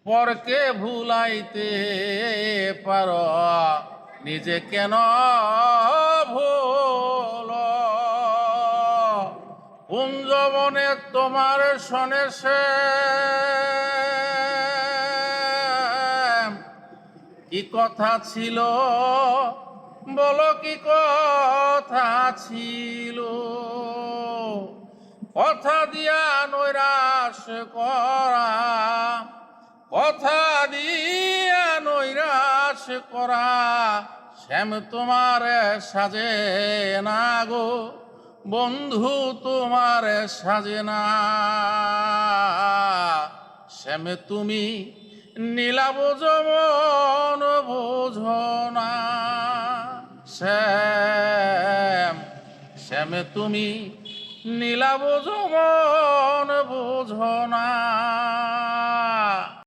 পরকে ভুলাইতে পারো, নিজে কেন ভুল? কুঞ্জবনে তোমার শনে সে কি কথা ছিল, বলো কি কথা ছিল? কথা দিয়া নৈরাশ করা, কথা দিয়া নৈরাশ করা, শ্যাম তোমার সাজে না গো বন্ধু, তোমার সাজে না। শ্যাম তুমি নীলাভ যমন বোঝো না, শ্যাম শ্যাম তুমি নীলাভ যমন বোঝো না।